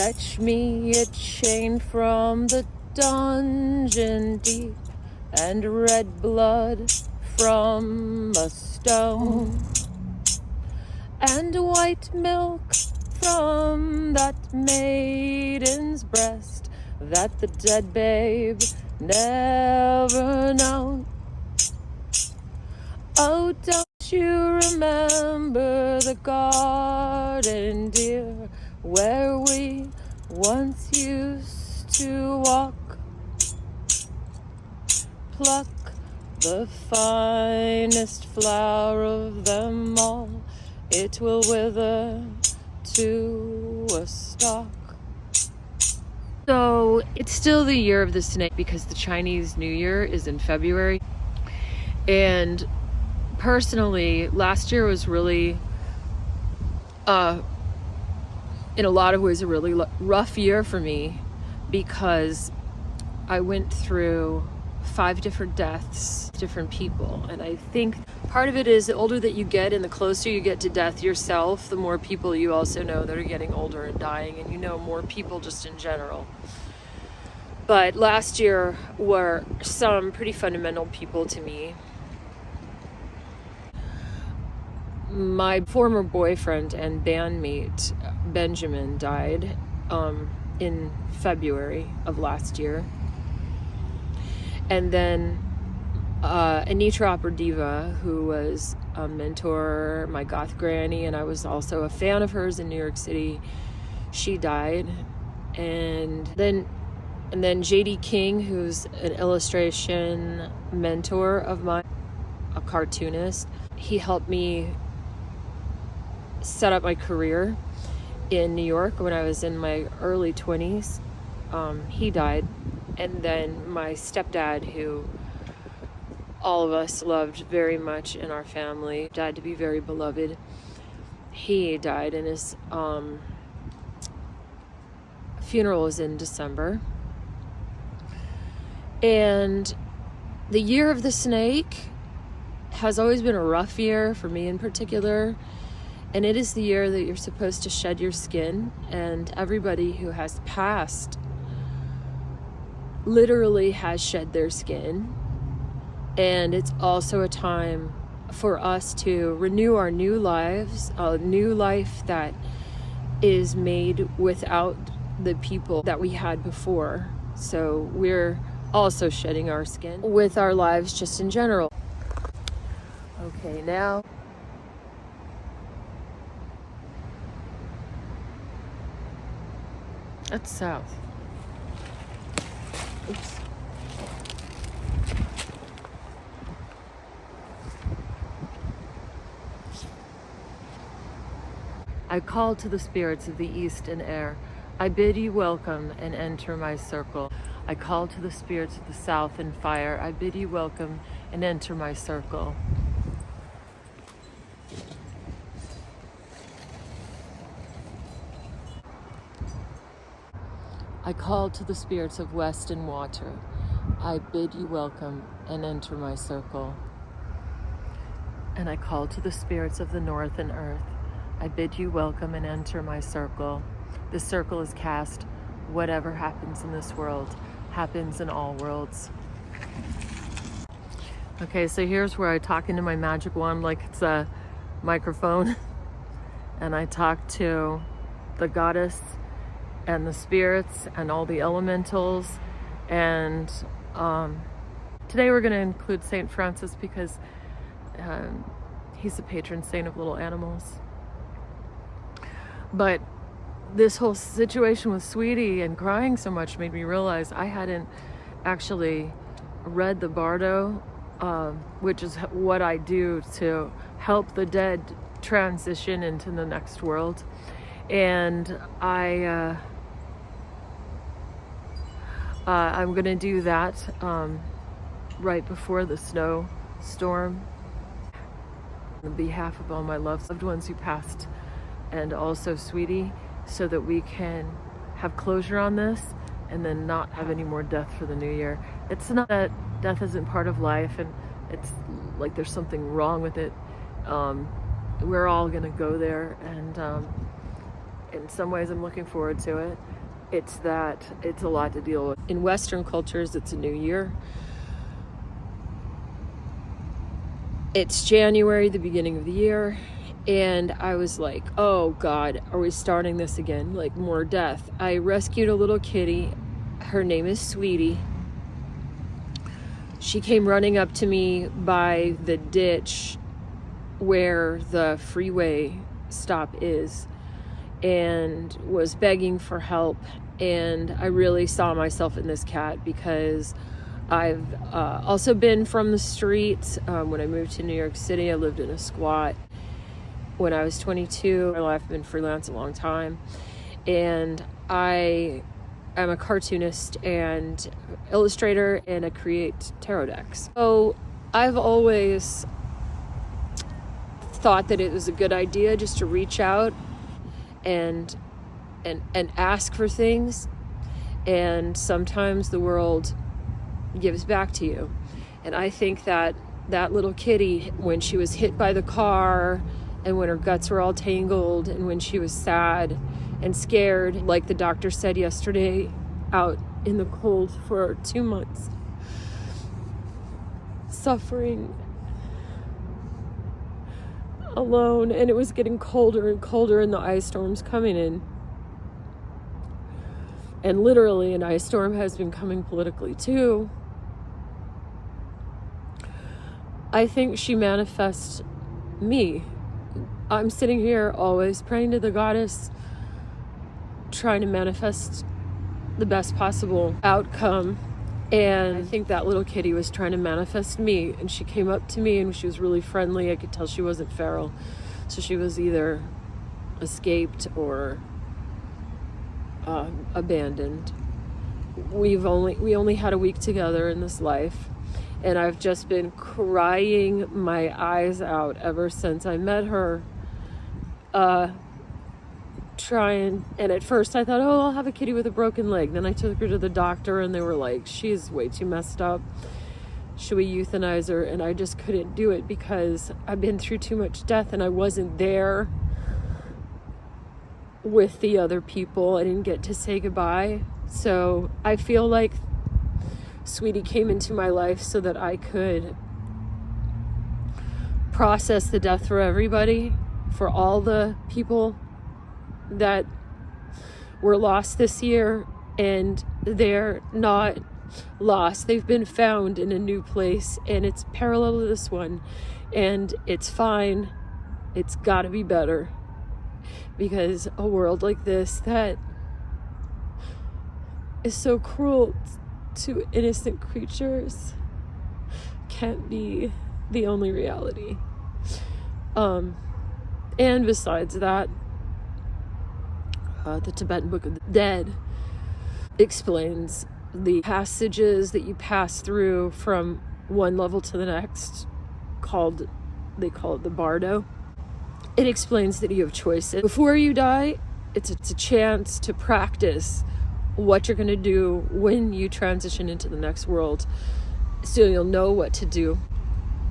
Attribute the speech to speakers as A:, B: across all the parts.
A: Fetch me a chain from the dungeon deep, and red blood from a stone, and white milk from that maiden's breast that the dead babe never known. Oh, don't you remember the garden, dear, where we once used to walk? Pluck the finest flower of them all, it will wither to a stalk. So it's still the year of the snake because the Chinese New Year is in February. And personally, last year was really, in a lot of ways, a really rough year for me because I went through 5 different deaths, different people. And I think part of it is the older that you get and the closer you get to death yourself, the more people you also know that are getting older and dying, and you know more people just in general. But last year were some pretty fundamental people to me. My former boyfriend and bandmate, Benjamin, died in February of last year. And then Anitra Diva, who was a mentor, my goth granny, and I was also a fan of hers in New York City, she died. And then JD King, who's an illustration mentor of mine, a cartoonist, he helped me set up my career in New York when I was in my early 20s. He died. And then my stepdad, who all of us loved very much in our family, died to be very beloved. He died, and his funeral was in December. And the year of the snake has always been a rough year for me in particular. And it is the year that you're supposed to shed your skin, and everybody who has passed literally has shed their skin. And it's also a time for us to renew our new lives, a new life that is made without the people that we had before. So we're also shedding our skin with our lives just in general. Okay, now that's south. Oops. I call to the spirits of the east and air. I bid you welcome and enter my circle. I call to the spirits of the south and fire. I bid you welcome and enter my circle. I call to the spirits of west and water. I bid you welcome and enter my circle. And I call to the spirits of the north and earth. I bid you welcome and enter my circle. The circle is cast. Whatever happens in this world happens in all worlds. Okay, so here's where I talk into my magic wand like it's a microphone. And I talk to the goddess and the spirits and all the elementals. And today we're going to include Saint Francis because he's the patron saint of little animals. But this whole situation with Sweetie and crying so much made me realize I hadn't actually read the Bardo, which is what I do to help the dead transition into the next world. And I'm going to do that right before the snowstorm on behalf of all my loved ones who passed, and also Sweetie, so that we can have closure on this and then not have any more death for the new year. It's not that death isn't part of life and it's like there's something wrong with it. We're all gonna go there, and in some ways I'm looking forward to it. It's that it's a lot to deal with. In Western cultures, it's a new year. It's January, the beginning of the year, and I was like, oh God, are we starting this again? Like, more death. I rescued a little kitty. Her name is Sweetie. She came running up to me by the ditch where the freeway stop is and was begging for help. And I really saw myself in this cat because I've also been from the streets. When I moved to New York City, I lived in a squat. When I was 22, I've been freelance a long time. And I'm a cartoonist and illustrator, and I create tarot decks. So I've always thought that it was a good idea just to reach out and ask for things, and sometimes the world gives back to you. And I think that that little kitty, when she was hit by the car and when her guts were all tangled and when she was sad and scared, like the doctor said yesterday, out in the cold for 2 months, suffering alone, and it was getting colder and colder and the ice storm's coming in. And literally an ice storm has been coming politically too. I think she manifests me. I'm sitting here always praying to the goddess, trying to manifest the best possible outcome. And I think that little kitty was trying to manifest me, and she came up to me and she was really friendly. I could tell she wasn't feral, so she was either escaped or abandoned. We only had a week together in this life, and I've just been crying my eyes out ever since I met her. And at first I thought, oh, I'll have a kitty with a broken leg. Then I took her to the doctor and they were like, she's way too messed up. Should we euthanize her? And I just couldn't do it because I've been through too much death and I wasn't there with the other people. I didn't get to say goodbye. So I feel like Sweetie came into my life so that I could process the death for everybody, for all the people that were lost this year, and they're not lost. They've been found in a new place, and it's parallel to this one, and it's fine. It's got to be better, because a world like this that is so cruel to innocent creatures can't be the only reality. And besides that, the Tibetan Book of the Dead explains the passages that you pass through from one level to the next, they call it the bardo. It explains that you have choices. Before you die, it's a chance to practice what you're going to do when you transition into the next world, so you'll know what to do,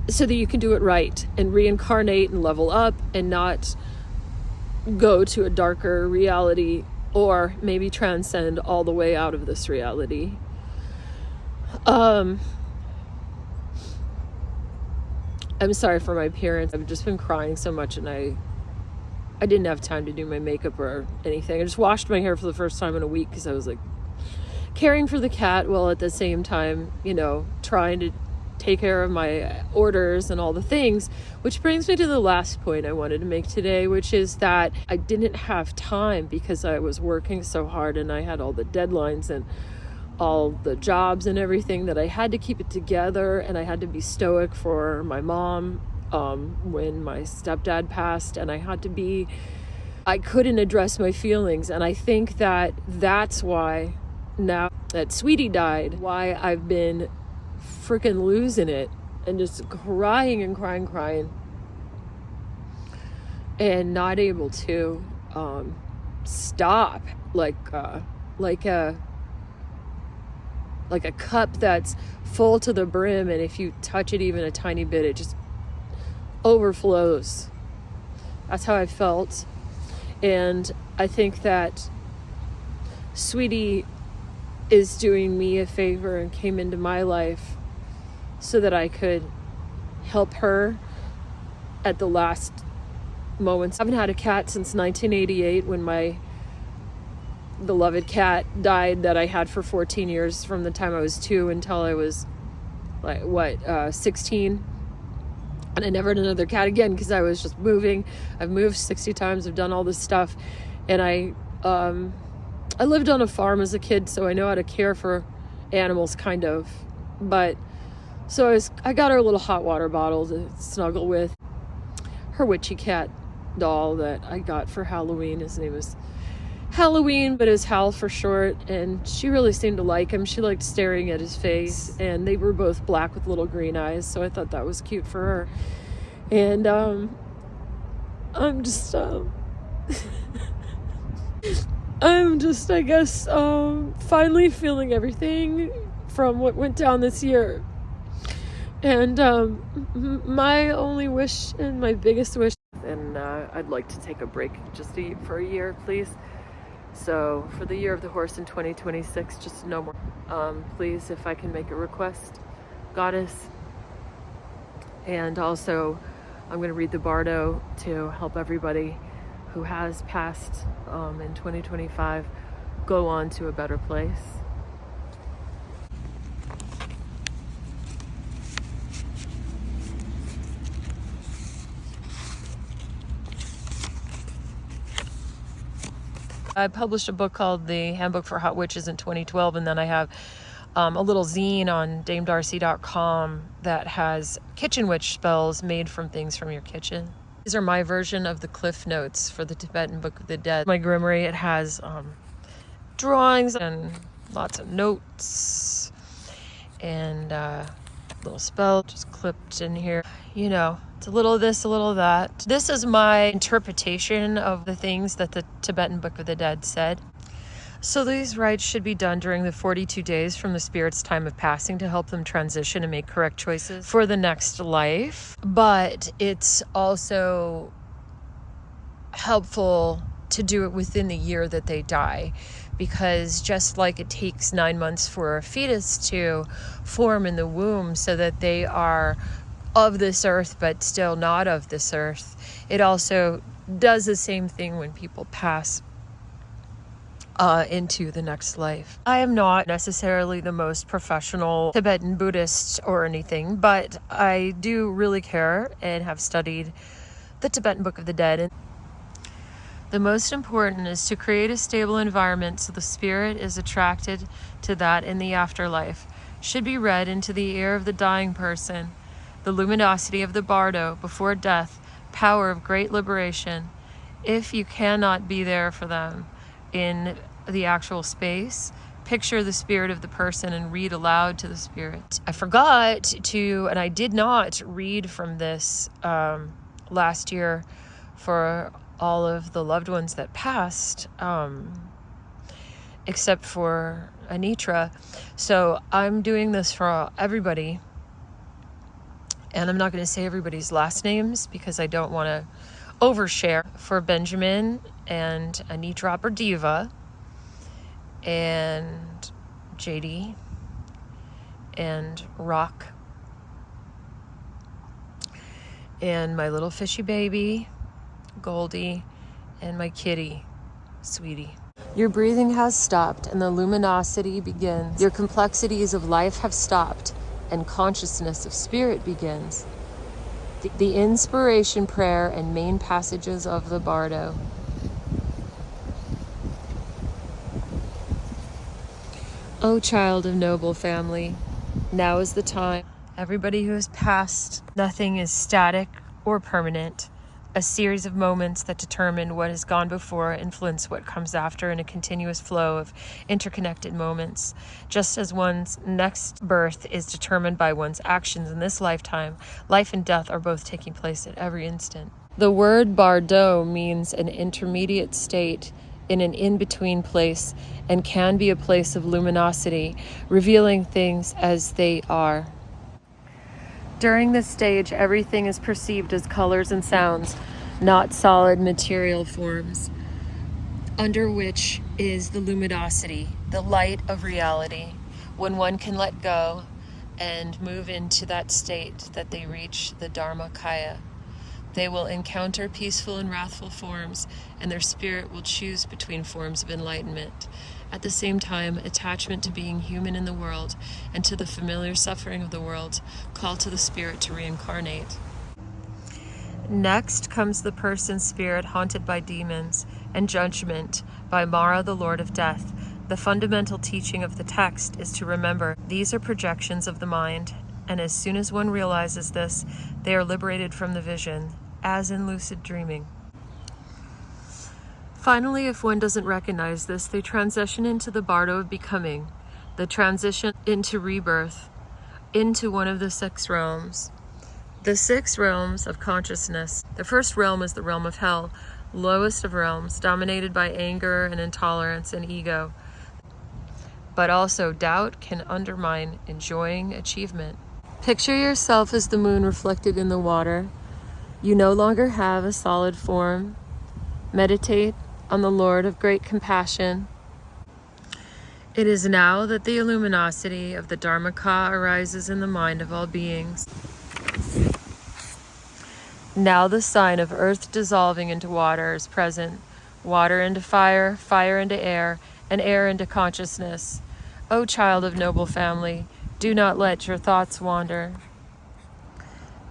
A: so that you can do it right and reincarnate and level up and not go to a darker reality, or maybe transcend all the way out of this reality. I'm sorry for my appearance. I've just been crying so much, and I didn't have time to do my makeup or anything. I just washed my hair for the first time in a week because I was like caring for the cat while at the same time, trying to take care of my orders and all the things, which brings me to the last point I wanted to make today, which is that I didn't have time because I was working so hard and I had all the deadlines and all the jobs and everything, that I had to keep it together, and I had to be stoic for my mom when my stepdad passed, and I couldn't address my feelings. And I think that that's why, now that Sweetie died, why I've been freaking losing it and just crying and crying and not able to stop, like a cup that's full to the brim, and if you touch it even a tiny bit, it just overflows. That's how I felt. And I think that Sweetie is doing me a favor and came into my life so that I could help her at the last moments. I haven't had a cat since 1988 when my beloved cat died that I had for 14 years, from the time I was 2 until I was 16. And I never had another cat again because I was just moving. I've moved 60 times. I've done all this stuff. And I lived on a farm as a kid, so I know how to care for animals, kind of. But so I got her a little hot water bottle to snuggle with. Her witchy cat doll that I got for Halloween. His name is Halloween, but is Hal for short. And she really seemed to like him. She liked staring at his face, and they were both black with little green eyes, so I thought that was cute for her. And I'm just I guess finally feeling everything from what went down this year. And my only wish and my biggest wish, and I'd like to take a break just for a year, please. So for the year of the horse in 2026, just no more. Please, if I can make a request, Goddess. And also, I'm going to read the Bardo to help everybody who has passed in 2025 go on to a better place. I published a book called The Handbook for Hot Witches in 2012, and then I have a little zine on damedarcy.com that has kitchen witch spells made from things from your kitchen. These are my version of the Cliff Notes for the Tibetan Book of the Dead. My grimoire, it has drawings and lots of notes and little spell just clipped in here. You know, it's a little of this, a little of that. This is my interpretation of the things that the Tibetan Book of the Dead said. So these rites should be done during the 42 days from the spirit's time of passing to help them transition and make correct choices for the next life. But it's also helpful to do it within the year that they die, because just like it takes 9 months for a fetus to form in the womb so that they are of this earth but still not of this earth, it also does the same thing when people pass into the next life. I am not necessarily the most professional Tibetan Buddhist or anything, but I do really care and have studied the Tibetan Book of the Dead. The most important is to create a stable environment so the spirit is attracted to that in the afterlife. Should be read into the ear of the dying person. The luminosity of the bardo before death, power of great liberation. If you cannot be there for them in the actual space, picture the spirit of the person and read aloud to the spirit. I forgot to, and I did not read from this last year for all of the loved ones that passed, except for Anitra. So I'm doing this for everybody, and I'm not going to say everybody's last names because I don't want to overshare. For Benjamin and Anitra or Diva and JD and Rock and my little fishy baby Goldie and my kitty Sweetie. Your breathing has stopped and the luminosity begins. Your complexities of life have stopped and consciousness of spirit begins. The inspiration prayer and main passages of the Bardo. O child of noble family, now is the time. Everybody who has passed, nothing is static or permanent. A series of moments that determine what has gone before influence what comes after in a continuous flow of interconnected moments. Just as one's next birth is determined by one's actions in this lifetime, life and death are both taking place at every instant. The word bardo means an intermediate state in an in-between place and can be a place of luminosity, revealing things as they are. During this stage, everything is perceived as colors and sounds, not solid material forms. under which is the luminosity, the light of reality, when one can let go and move into that state that they reach the Dharmakaya. They will encounter peaceful and wrathful forms, and their spirit will choose between forms of enlightenment. At the same time, attachment to being human in the world and to the familiar suffering of the world call to the spirit to reincarnate. Next comes the person's spirit haunted by demons and judgment by Mara, the Lord of Death. The fundamental teaching of the text is to remember these are projections of the mind, and as soon as one realizes this, they are liberated from the vision, as in lucid dreaming. Finally, if one doesn't recognize this, they transition into the bardo of becoming, the transition into rebirth, into one of the 6 realms. The 6 realms of consciousness. The first realm is the realm of hell, lowest of realms, dominated by anger and intolerance and ego. But also doubt can undermine enjoying achievement. Picture yourself as the moon reflected in the water. You no longer have a solid form. Meditate on the Lord of great compassion. It is now that the luminosity of the Dharmakaya arises in the mind of all beings. Now the sign of earth dissolving into water is present. Water into fire, fire into air, and air into consciousness. O child of noble family, do not let your thoughts wander.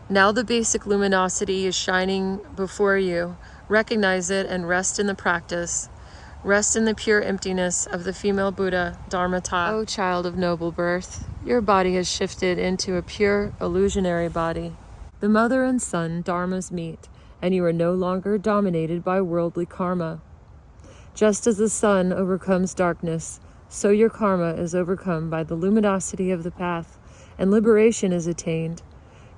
A: Now the basic luminosity is shining before you. Recognize it and rest in the practice. Rest in the pure emptiness of the female Buddha, Dharmata. O child of noble birth, your body has shifted into a pure, illusionary body. The mother and son dharmas meet, and you are no longer dominated by worldly karma. Just as the sun overcomes darkness, so your karma is overcome by the luminosity of the path, and liberation is attained.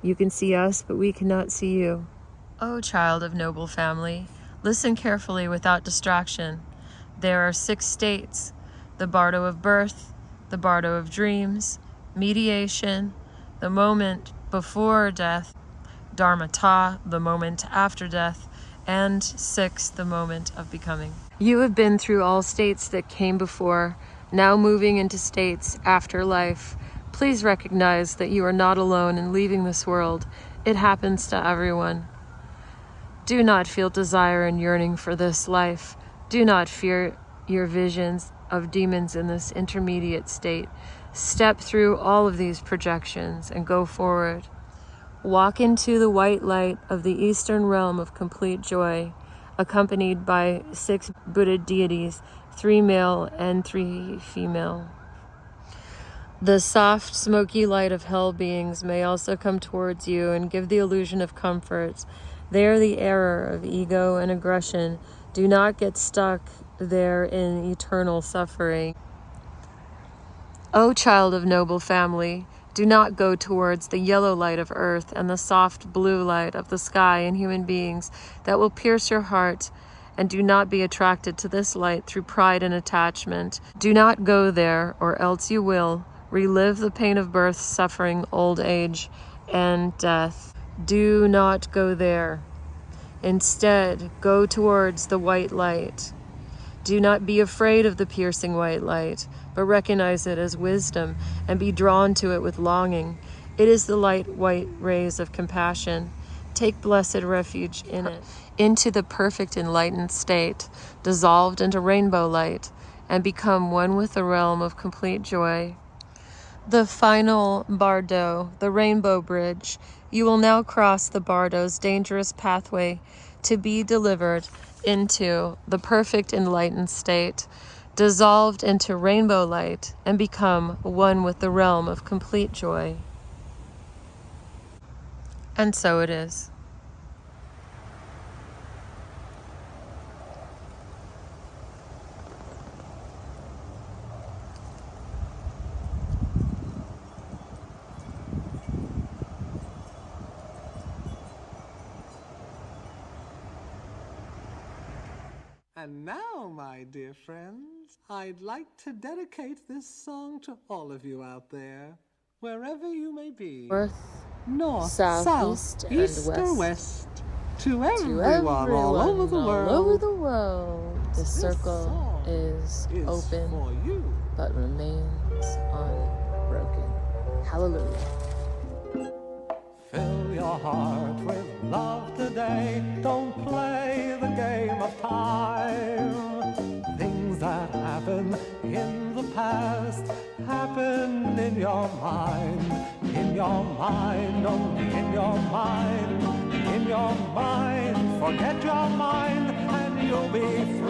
A: You can see us, but we cannot see you. O child of noble family, listen carefully without distraction. There are 6 states: the bardo of birth, the bardo of dreams, mediation, the moment before death, dharmata, the moment after death, and 6, the moment of becoming. You have been through all states that came before, now moving into states after life. Please recognize that you are not alone in leaving this world. It happens to everyone. Do not feel desire and yearning for this life. Do not fear your visions of demons in this intermediate state. Step through all of these projections and go forward. Walk into the white light of the eastern realm of complete joy, accompanied by 6 Buddha deities, 3 male and 3 female. The soft, smoky light of hell beings may also come towards you and give the illusion of comfort. They are the error of ego and aggression. Do not get stuck there in eternal suffering. O child of noble family, do not go towards the yellow light of earth and the soft blue light of the sky and human beings that will pierce your heart, and do not be attracted to this light through pride and attachment. Do not go there, or else you will relive the pain of birth, suffering, old age, and death. Do not go there. Instead, go towards the white light. Do not be afraid of the piercing white light, but recognize it as wisdom and be drawn to it with longing. It is the light white rays of compassion. Take blessed refuge in it, into the perfect enlightened state, dissolved into rainbow light, and become one with the realm of complete joy. The final bardo, the rainbow bridge. You will now cross the bardo's dangerous pathway to be delivered into the perfect enlightened state, dissolved into rainbow light, and become one with the realm of complete joy. And so it is.
B: And now, my dear friends, I'd like to dedicate this song to all of you out there, wherever you may be. North, south, east, or west, to everyone all over the world.
A: The circle is open, but remains unbroken. Hallelujah.
B: Fill your heart with love today. Don't play the game of time. Things that happen in the past happen in your mind. In your mind, only in your mind. In your mind, forget your mind and you'll be free.